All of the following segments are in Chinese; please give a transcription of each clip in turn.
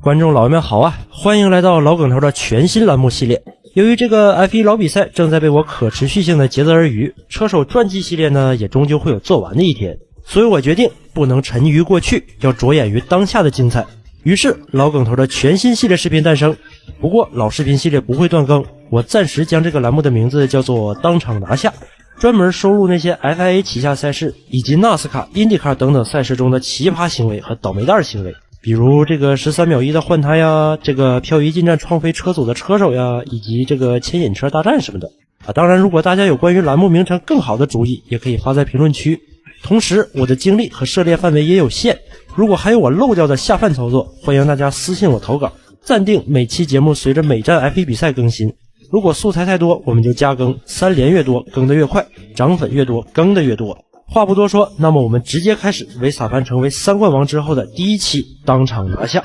观众老爷们好啊，欢迎来到老梗头的全新栏目系列。由于这个 F1 老比赛正在被我可持续性的竭泽而渔，车手传记系列呢也终究会有做完的一天，所以我决定不能沉溺于过去，要着眼于当下的精彩。于是老梗头的全新系列视频诞生。不过老视频系列不会断更，我暂时将这个栏目的名字叫做当场拿下，专门收录那些 FIA 旗下赛事以及纳斯卡、IndyCar 等等赛事中的奇葩行为和倒霉蛋行为，比如这个13秒1的换胎呀，这个漂移进站创飞车组的车手呀，以及这个牵引车大战什么的当然如果大家有关于栏目名称更好的主意，也可以发在评论区。同时我的精力和涉猎范围也有限，如果还有我漏掉的下饭操作，欢迎大家私信我投稿，暂定每期节目随着每站 F1 比赛更新。如果素材太多，我们就加更，3连越多更得越快，涨粉越多更得越多。话不多说，那么我们直接开始维萨潘成为3冠王之后的第一期当场拿下。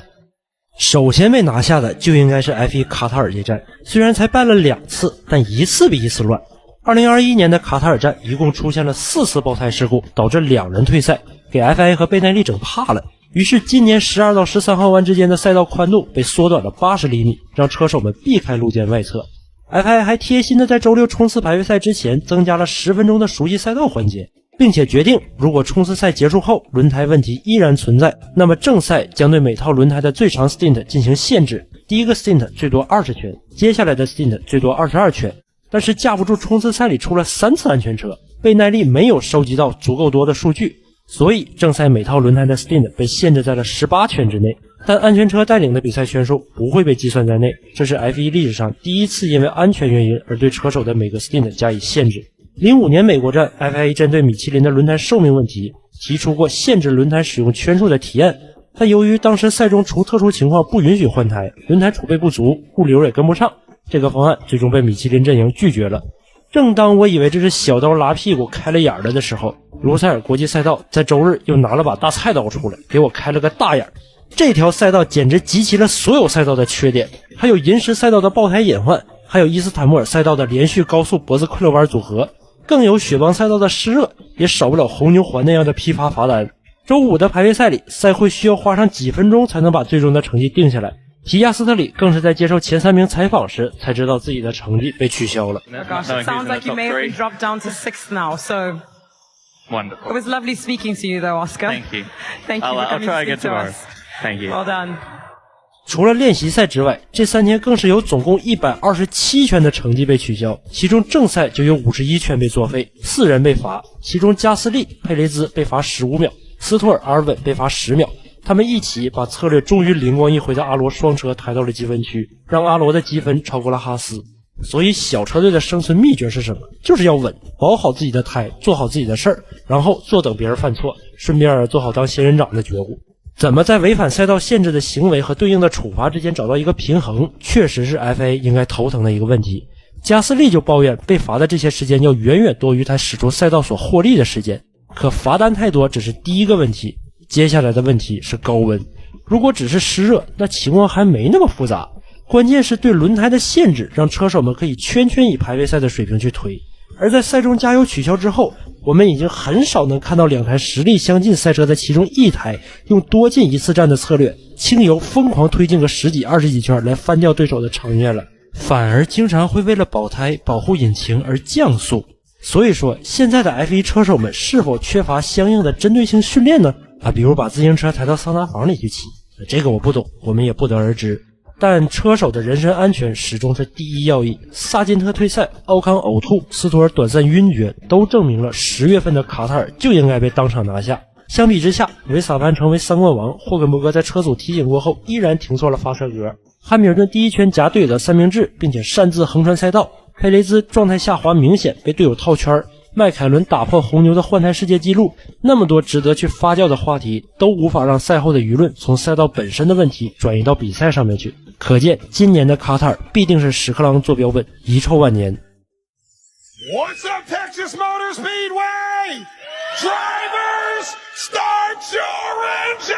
首先被拿下的就应该是 F1 卡塔尔这站，虽然才办了2次，但一次比一次乱。2021年的卡塔尔站一共出现了4次爆胎事故，导致2人退赛，给 FIA 和贝耐利整怕了。于是今年12到13号弯之间的赛道宽度被缩短了80厘米，让车手们避开路肩外侧。FIA 还贴心的在周6冲刺排位赛之前增加了10分钟的熟悉赛道环节，并且决定如果冲刺赛结束后轮胎问题依然存在，那么正赛将对每套轮胎的最长 stint 进行限制，第一个 stint 最多20圈，接下来的 stint 最多22圈。但是架不住冲刺赛里出了3次安全车，贝耐利没有收集到足够多的数据，所以正赛每套轮胎的 stint 被限制在了18圈之内，但安全车带领的比赛圈数不会被计算在内，这是 F1 历史上第一次因为安全原因而对车手的每个 stint 加以限制。05年美国站 FIA 针对米其林的轮胎寿命问题提出过限制轮胎使用圈数的提案，但由于当时赛中除特殊情况不允许换胎，轮胎储备不足，物流也跟不上，这个方案最终被米其林阵营拒绝了。正当我以为这是小刀拉屁股开了眼了的时候，卢塞尔国际赛道在周日又拿了把大菜刀出来，给我开了个大眼。这条赛道简直集齐了所有赛道的缺点，还有银石赛道的爆胎隐患，还有伊斯坦布尔赛道的连续高速脖子溃了弯组合，更有雪邦赛道的湿热，也少不了红牛环那样的批发罚单。周5的排位赛里，赛会需要花上几分钟才能把最终的成绩定下来。皮亚斯特里更是在接受前3名采访时才知道自己的成绩被取消了。Oh gosh, it sounds like you may have been dropped down to 6th now, so wonderful. It was lovely speaking to you though, Oscar. Thank you. Thank you I'll for coming try to again speak to tomorrow. us. Thank you. Well done. 除了练习赛之外，这3天更是有总共127圈的成绩被取消，其中正赛就有51圈被作废，4人被罚，其中加斯利、佩雷兹被罚15秒，斯托尔、阿尔本被罚10秒。他们一起把策略终于灵光一挥的阿罗双车抬到了积分区，让阿罗的积分超过了哈斯。所以小车队的生存秘诀是什么？就是要稳，保好自己的胎，做好自己的事儿，然后坐等别人犯错，顺便做好当仙人掌的觉悟。怎么在违反赛道限制的行为和对应的处罚之间找到一个平衡，确实是 FA 应该头疼的一个问题。加斯利就抱怨被罚的这些时间要远远多于他驶出赛道所获利的时间，可罚单太多只是第一个问题，接下来的问题是高温。如果只是湿热，那情况还没那么复杂，关键是对轮胎的限制让车手们可以圈圈以排位赛的水平去推。而在赛中加油取消之后，我们已经很少能看到2台实力相近赛车的其中一台用多进一次站的策略轻油疯狂推进个10几20几圈来翻掉对手的长远了，反而经常会为了保胎保护引擎而降速。所以说现在的 F1 车手们是否缺乏相应的针对性训练呢？比如把自行车抬到桑拿房里去骑，这个我不懂，我们也不得而知。但车手的人身安全始终是第一要义。萨金特退赛，奥康呕吐，斯托尔短暂晕厥，都证明了10月份的卡塔尔就应该被当场拿下。相比之下，维萨潘成为3冠王，霍根伯格在车组提醒过后依然停错了发车格，汉密尔顿第一圈夹队友的三明治，并且擅自横穿赛道，佩雷兹状态下滑明显被队友套圈，迈凯伦打破红牛的换胎世界纪录，那么多值得去发酵的话题都无法让赛后的舆论从赛道本身的问题转移到比赛上面去，可见今年的卡塔尔必定是屎壳郎坐标本，遗臭万年。 What's up, Texas Motor Speedway? Drivers, start your engine!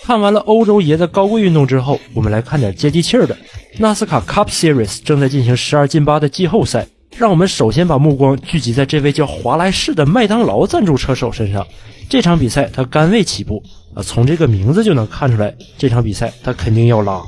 看完了欧洲爷的高贵运动之后，我们来看点接地气儿的。纳斯卡 Cup Series 正在进行12进8的季后赛，让我们首先把目光聚集在这位叫华莱士的麦当劳赞助车手身上。这场比赛他甘位起步从这个名字就能看出来，这场比赛他肯定要拉。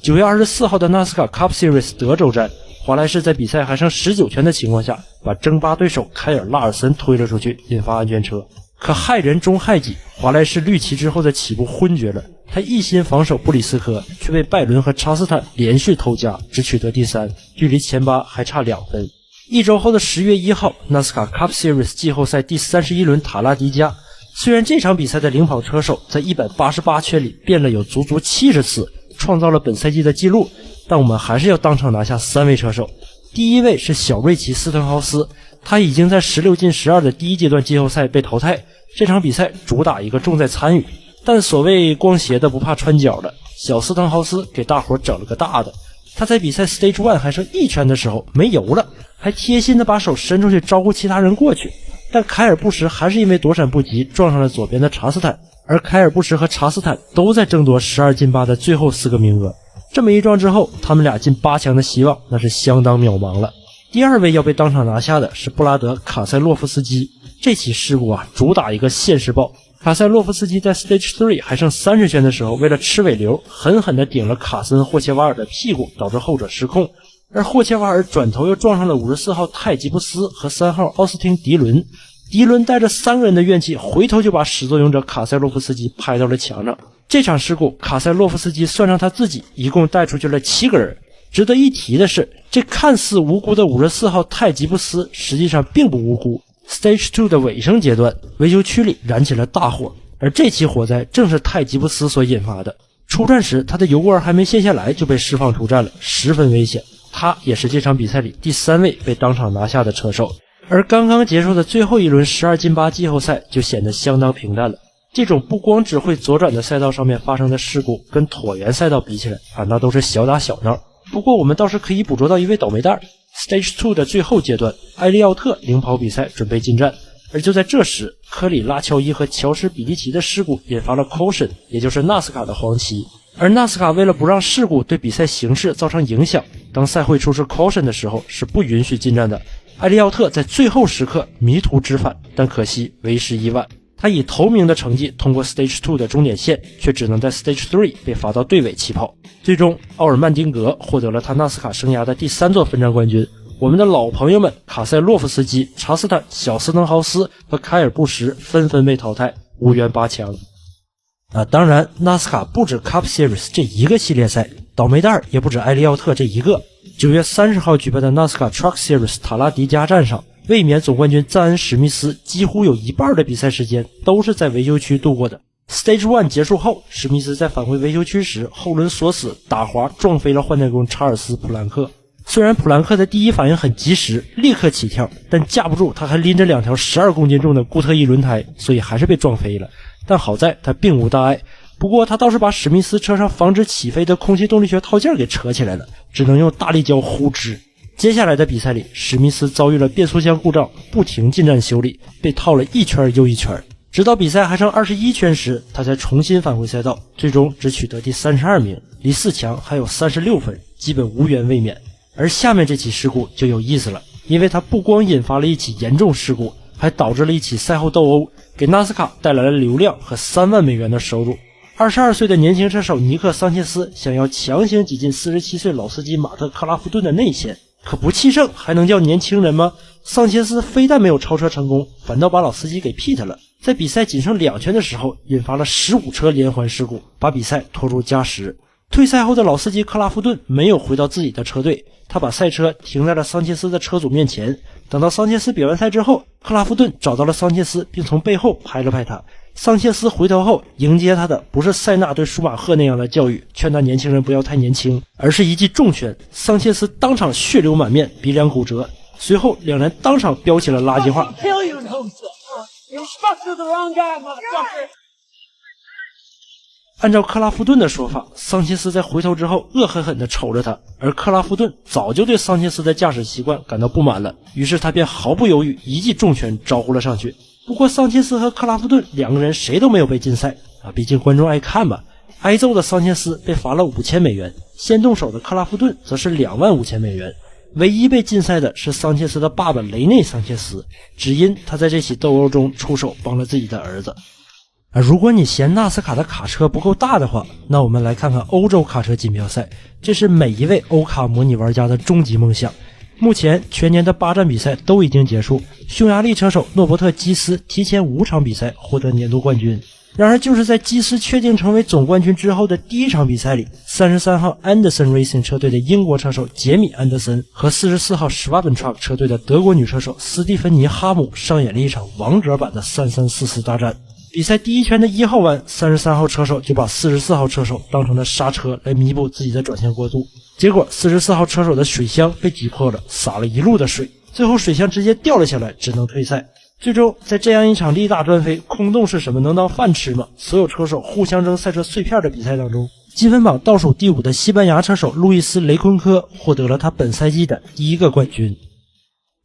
9月24号的纳斯卡 Cup Series 德州站，华莱士在比赛还剩19圈的情况下，把争霸对手凯尔拉尔森推了出去，引发安全车。可害人终害己，华莱士绿旗之后的起步昏厥了，他一心防守布里斯科，却被拜伦和查斯坦连续偷家，只取得第3，距离前8还差2分。一周后的10月1号，纳斯卡 Cup Series 季后赛第31轮塔拉迪加，虽然这场比赛的领跑车手在188圈里变了有足足70次，创造了本赛季的纪录，但我们还是要当场拿下3位车手。第一位是小瑞奇斯滕豪斯，他已经在16进12的第一阶段季后赛被淘汰。这场比赛主打一个重在参与，但所谓光鞋的不怕穿脚的，小斯滕豪斯给大伙整了个大的。他在比赛 Stage 1还剩1圈的时候没油了，还贴心的把手伸出去招呼其他人过去，但凯尔布什还是因为躲闪不及撞上了左边的查斯坦，而凯尔布什和查斯坦都在争夺12进8的最后4个名额。这么一撞之后，他们俩进8强的希望那是相当渺茫了。第二位要被当场拿下的是布拉德·卡塞洛夫斯基。这起事故主打一个现世报。卡塞洛夫斯基在 Stage 3还剩30圈的时候，为了吃尾流，狠狠地顶了卡森·霍切瓦尔的屁股，导致后者失控。而霍切瓦尔转头又撞上了54号泰吉布斯和3号奥斯汀·迪伦。迪伦带着3个人的怨气，回头就把始作俑者卡塞洛夫斯基拍到了墙上。这场事故，卡塞洛夫斯基算上他自己，一共带出去了7个人。值得一提的是，这看似无辜的54号泰吉布斯实际上并不无辜。Stage 2的尾声阶段，维修区里燃起了大火，而这起火灾正是泰吉布斯所引发的。出站时，他的油罐还没卸下来就被释放出站了，十分危险。他也是这场比赛里第3位被当场拿下的车手。而刚刚结束的最后一轮12进8季后赛就显得相当平淡了。这种不光只会左转的赛道上面发生的事故，跟椭圆赛道比起来那都是小打小闹。不过我们倒是可以捕捉到一位倒霉蛋。Stage 2的最后阶段，埃利奥特领跑比赛准备进站，而就在这时，科里拉乔伊和乔什比利奇的事故引发了 caution， 也就是纳斯卡的黄旗。而纳斯卡为了不让事故对比赛形势造成影响，当赛会出示 caution 的时候是不允许进站的。埃利奥特在最后时刻迷途知返，但可惜为时已晚。他以头名的成绩通过 Stage 2的终点线，却只能在 Stage 3被罚到队尾起跑。最终奥尔曼丁格获得了他纳斯卡生涯的第3座分站冠军。我们的老朋友们卡塞洛夫斯基、查斯坦、小斯滕豪斯和凯尔布什纷纷被淘汰，无缘8强。当然纳斯卡不止 Cup Series 这一个系列赛，倒霉蛋也不止埃利奥特这一个。9月30号举办的纳斯卡 Truck Series 塔拉迪加站上，卫冕总冠军赞恩史密斯几乎有一半的比赛时间都是在维修区度过的。Stage 1结束后，史密斯在返回维修区时后轮锁死，打滑撞飞了换电工查尔斯·普兰克。虽然普兰克的第一反应很及时，立刻起跳，但架不住他还拎着2条12公斤重的固特异轮胎，所以还是被撞飞了。但好在他并无大碍，不过他倒是把史密斯车上防止起飞的空气动力学套件给扯起来了，只能用大力胶呼支。接下来的比赛里，史密斯遭遇了变速箱故障，不停进站修理，被套了一圈又一圈，直到比赛还剩21圈时，他才重新返回赛道，最终只取得第32名，离4强还有36分，基本无缘卫冕。而下面这起事故就有意思了，因为它不光引发了一起严重事故，还导致了一起赛后斗殴，给纳斯卡带来了流量和3万美元的收入。22岁的年轻车手尼克·桑切斯想要强行挤进47岁老司机马特·克拉夫顿的内线，可不气盛还能叫年轻人吗？桑切斯非但没有超车成功，反倒把老司机给 pit 了。在比赛仅剩2圈的时候，引发了15车连环事故，把比赛拖入加时。退赛后的老司机克拉夫顿没有回到自己的车队，他把赛车停在了桑切斯的车组面前。等到桑切斯比完赛之后，克拉夫顿找到了桑切斯，并从背后拍了拍他。桑切斯回头后迎接他的不是塞纳对舒马赫那样的教育，劝他年轻人不要太年轻，而是一记重拳。桑切斯当场血流满面，鼻梁骨折。随后两人当场飙起了垃圾话。按照克拉夫顿的说法，桑切斯在回头之后恶狠狠地瞅着他，而克拉夫顿早就对桑切斯的驾驶习惯感到不满了，于是他便毫不犹豫一记重拳招呼了上去。不过桑切斯和克拉夫顿两个人谁都没有被禁赛毕竟观众爱看嘛。挨揍的桑切斯被罚了5000美元，先动手的克拉夫顿则是25000美元。唯一被禁赛的是桑切斯的爸爸雷内·桑切斯，只因他在这起斗殴中出手帮了自己的儿子。如果你嫌纳斯卡的卡车不够大的话，那我们来看看欧洲卡车锦标赛，这是每一位欧卡模拟玩家的终极梦想。目前全年的8站比赛都已经结束，匈牙利车手诺伯特基斯提前5场比赛获得年度冠军。然而就是在基斯确定成为总冠军之后的第一场比赛里，33号 Anderson Racing 车队的英国车手杰米·安德森和44号 Schwabentruck 车队的德国女车手斯蒂芬妮·哈姆上演了一场王者版的3344大战。比赛第一圈的1号弯，33号车手就把44号车手当成了刹车来弥补自己的转向过度，结果44号车手的水箱被挤破了，洒了一路的水，最后水箱直接掉了下来，只能退赛。最终在这样一场力大专飞，空洞是什么能当饭吃吗？所有车手互相扔赛车碎片的比赛当中，积分榜倒数第5的西班牙车手路易斯·雷昆科获得了他本赛季的第1个冠军。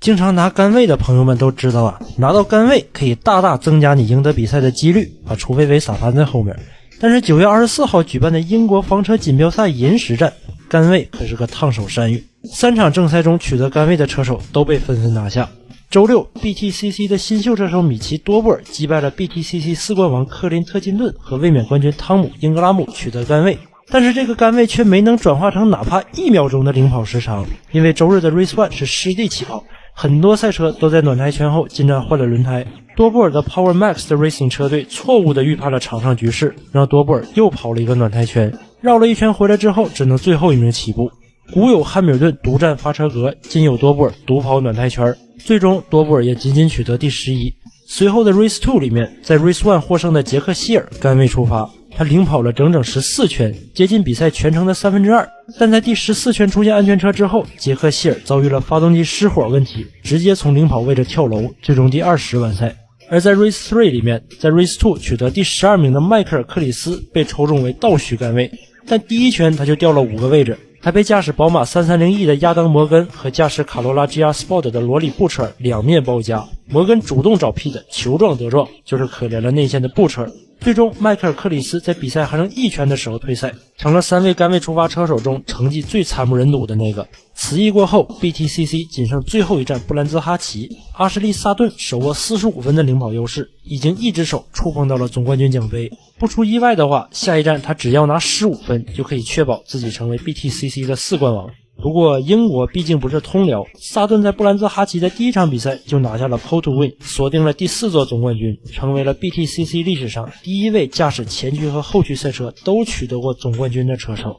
经常拿杆位的朋友们都知道啊，拿到杆位可以大大增加你赢得比赛的几率啊，除非维萨潘在后面。但是9月24号举办的英国房车锦标赛银石站，杆位可是个烫手山芋，3场正赛中取得杆位的车手都被纷纷拿下。周六 BTCC 的新秀车手米奇多布尔击败了 BTCC 4冠王科林特金顿和卫冕冠军汤姆英格拉姆取得杆位，但是这个杆位却没能转化成哪怕1秒钟的领跑时长，因为周日的 Race 1是湿地起跑，很多赛车都在暖胎圈后进站换了轮胎。多布尔的 Power Max 的 Racing 车队错误地预判了场上局势，让多布尔又跑了一个暖胎圈，绕了一圈回来之后只能最后一名起步。古有汉密尔顿独占发车格，今有多布尔独跑暖胎圈，最终多布尔也仅仅取得第11。随后的 Race 2里面，在 Race 1获胜的杰克希尔杆位出发，他领跑了整整14圈，接近比赛全程的2/3，但在第14圈出现安全车之后，杰克希尔遭遇了发动机失火问题，直接从领跑位置跳楼，最终第20完赛。而在 Race 3里面，在 Race 2取得第12名的迈克尔·克里斯被抽中为倒序杆位，但第一圈他就掉了5个位置，还被驾驶宝马 330E 的亚当·摩根和驾驶卡罗拉 GR Sport 的罗里·布彻尔两面包夹，摩根主动找 Pit 求状得状，就是可怜了内线的布彻尔。最终迈克尔·克里斯在比赛还剩1圈的时候退赛，成了3位杆位出发车手中成绩最惨不忍睹的那个。此役过后 BTCC 仅剩最后一站布兰兹哈奇，阿什利·萨顿手握45分的领跑优势，已经一只手触碰到了总冠军奖杯。不出意外的话，下一站他只要拿15分就可以确保自己成为 BTCC 的4冠王。不过英国毕竟不是通辽，萨顿在布兰兹哈奇的第一场比赛就拿下了 Pole to Win， 锁定了第4座总冠军，成为了 BTCC 历史上第1位驾驶前驱和后驱赛车都取得过总冠军的车手。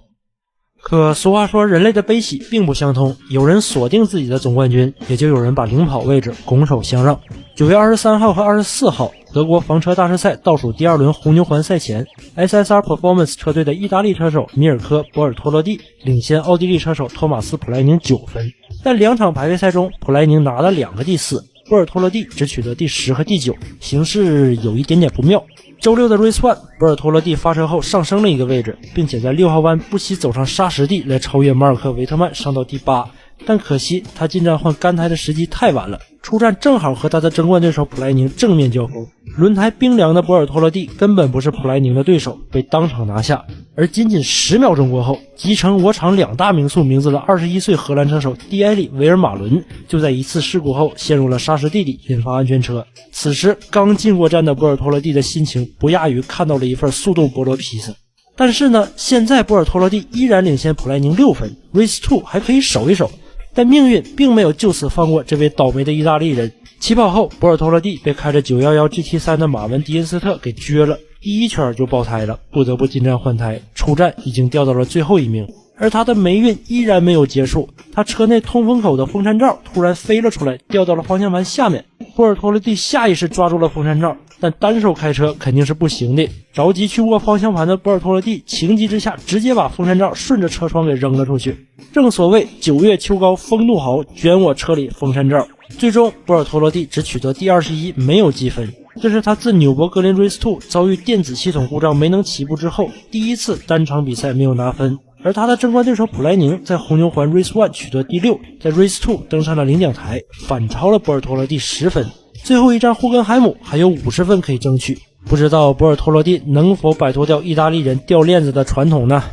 可俗话说人类的悲喜并不相通，有人锁定自己的总冠军，也就有人把领跑位置拱手相让。9月23号和24号德国房车大师赛倒数第2轮红牛环赛前， SSR Performance 车队的意大利车手米尔科·博尔托罗蒂领先奥地利车手托马斯·普莱宁9分，但2场排位赛中普莱宁拿了2个第4，博尔托罗蒂只取得第10和第9，形势有一点点不妙。周六的 Race 1， 博尔托罗蒂发车后上升了一个位置，并且在6号弯不惜走上砂石地来超越马尔克·维特曼上到第8，但可惜他进站换干胎的时机太晚了，出站正好和他的争冠对手普莱宁正面交锋，轮胎冰凉的博尔托罗蒂根本不是普莱宁的对手，被当场拿下。而仅仅10秒钟过后，集成我厂2大名宿名字的21岁荷兰车手蒂埃里·维尔马伦就在一次事故后陷入了砂石地里，引发安全车。此时刚进过站的博尔托罗蒂的心情不亚于看到了一份速冻菠萝披萨。但是呢，现在博尔托罗蒂依然领先普莱宁6分， Race 2还可以守一守。但命运并没有就此放过这位倒霉的意大利人。起跑后，博尔托罗蒂被开着911 GT3 的马文·迪恩斯特给撅了，第一圈就爆胎了，不得不进站换胎，出站已经掉到了最后一名。而他的霉运依然没有结束，他车内通风口的风扇罩突然飞了出来，掉到了方向盘下面。博尔托罗蒂下意识抓住了风扇罩，但单手开车肯定是不行的，着急去握方向盘的博尔托罗蒂情急之下直接把风扇罩顺着车窗给扔了出去。正所谓9月秋高风怒号，卷我车里风扇罩。最终博尔托罗蒂只取得第21，没有积分。这是他自纽博格林 Race 2遭遇电子系统故障没能起步之后第一次单场比赛没有拿分。而他的争冠对手普莱宁在红牛环 Race 1取得第6，在 Race 2登上了领奖台，反超了博尔托罗蒂10分。最后一站霍根海姆还有50分可以争取，不知道博尔托罗蒂能否摆脱掉意大利人掉链子的传统呢？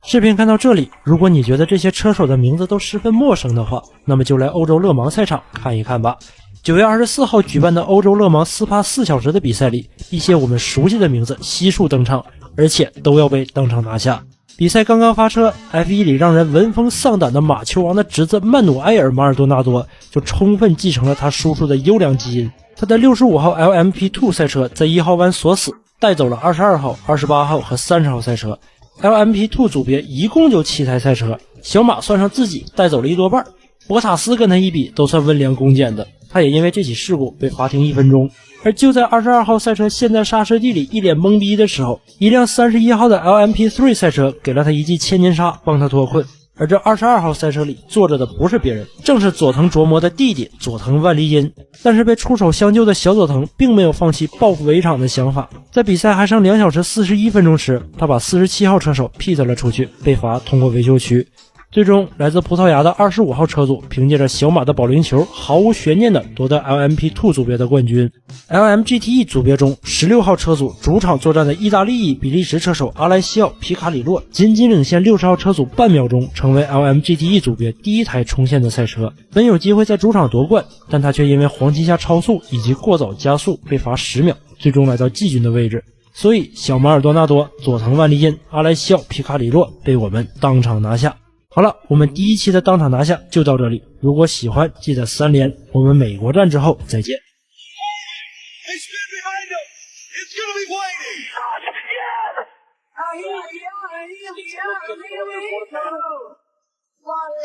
视频看到这里，如果你觉得这些车手的名字都十分陌生的话，那么就来欧洲勒芒赛场看一看吧。9月24号举办的欧洲勒芒斯帕4小时的比赛里，一些我们熟悉的名字悉数登场，而且都要被当场拿下。比赛刚刚发车 ，F1 里让人闻风丧胆的马球王的侄子曼努埃尔·马尔多纳多就充分继承了他叔叔的优良基因。他的65号 LMP2 赛车在1号弯锁死，带走了22号、28号和30号赛车。LMP2 组别一共就7台赛车，小马算上自己带走了1多半，博塔斯跟他一比都算温良恭俭的。他也因为这起事故被罚停1分钟。而就在22号赛车陷在刹车地里一脸懵逼的时候，一辆31号的 LMP3 赛车给了他一记千年杀，帮他脱困。而这22号赛车里坐着的不是别人，正是佐藤琢磨的弟弟佐藤万利因。但是被出手相救的小佐藤并没有放弃报复围场的想法，在比赛还剩2小时41分钟时，他把47号车手 pit 了出去，被罚通过维修区。最终，来自葡萄牙的25号车组凭借着小马的保龄球，毫无悬念地夺得 LMP2 组别的冠军。LMGTE 组别中，16号车组主场作战的意大利裔比利时车手阿莱西奥·皮卡里洛仅领先60号车组半秒钟，成为 LMGTE 组别第一台冲线的赛车，本有机会在主场夺冠，但他却因为黄旗下超速以及过早加速被罚10秒，最终来到季军的位置。所以，小马尔多纳多、佐藤万利因、阿莱西奥·皮卡里洛被我们当场拿下。好了，我们第一期的当场拿下就到这里。如果喜欢，记得3连。我们美国站之后再见。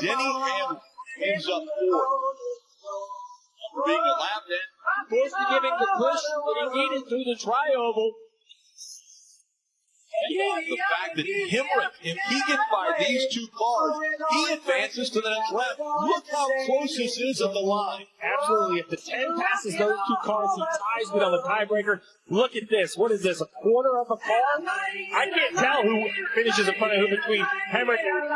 Denny Hamlin ends up fourth. Being a lap in. Forced to give him the push that he needed through the tri-oval. The fact that Hemrick, if he gets by these two cars, he advances to the next lap. Look how close this is at the line. Absolutely. If the 10 passes those two cars, he ties with on the tiebreaker. Look at this. What is this, a quarter of a car? I can't tell who finishes in front of who between Hemrick and...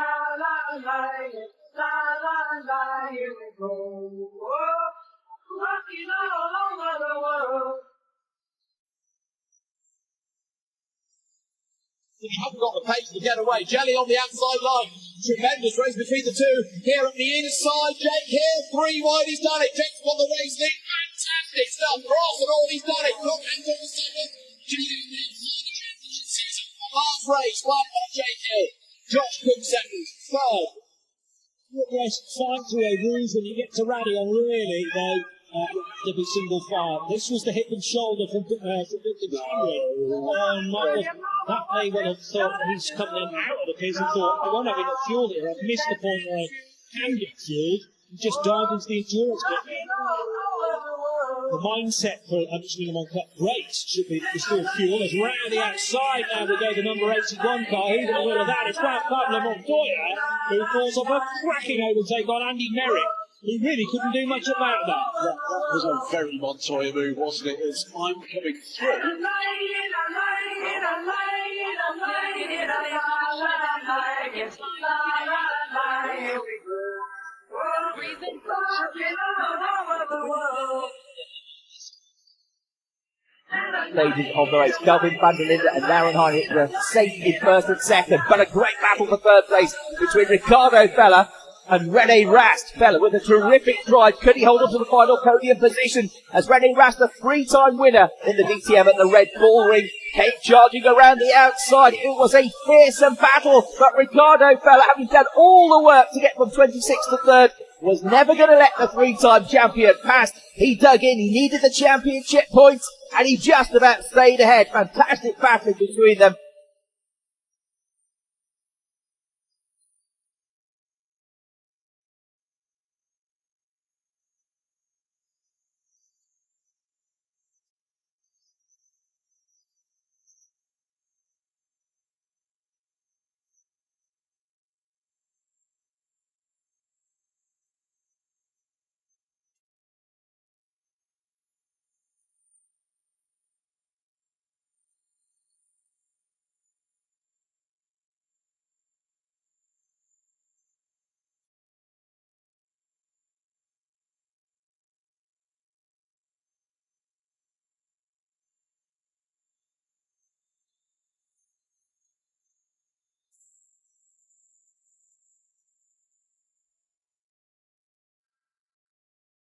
He hasn't got the pace to get away. Jelly on the outside line. Tremendous race between the two. Here at the inside, Jake Hill, 3 wide, he's done it. Jake's got the race lead. Fantastic stuff. Cross and all, he's done it. Look, and on the second. Jelly on the outside, the championship season. Last race, won by Jake Hill. Josh Cook second. Third. Good race, fine to a rules when you get to rally on really, though. You have to be single file. This was the hip and shoulder from Victor Michael. That may well have thought he's coming in out of the case and thought, I won't have enough fuel here. I've missed the point where I can get fuel. He just dived into the endurance bit there. The mindset for a Michelin Le Mans Cup race should be to store fuel. As round the outside now we go to number 81 car. Who's in the middle of that? It's Pablo Montoya, who falls off a cracking overtake on Andy Merrick. He really couldn't do much about that. That was a very Montoya move, wasn't it? As I'm coming through. Stages of the race. Kelvin van der Linde and Darren Heinrich were safe in first and second, but a great battle for third place between Ricardo Feller and Rene Rast. Feller with a terrific drive. Could he hold on to the final podium position as Rene Rast, a 3-time winner in the DTM at the Red Bull Ring, came charging around the outside. It was a fearsome battle, but Ricardo Feller, having done all the work to get from 26th to 3rd, was never going to let the 3-time champion pass. He dug in, he needed the championship points, and he just about stayed ahead. Fantastic battling between them.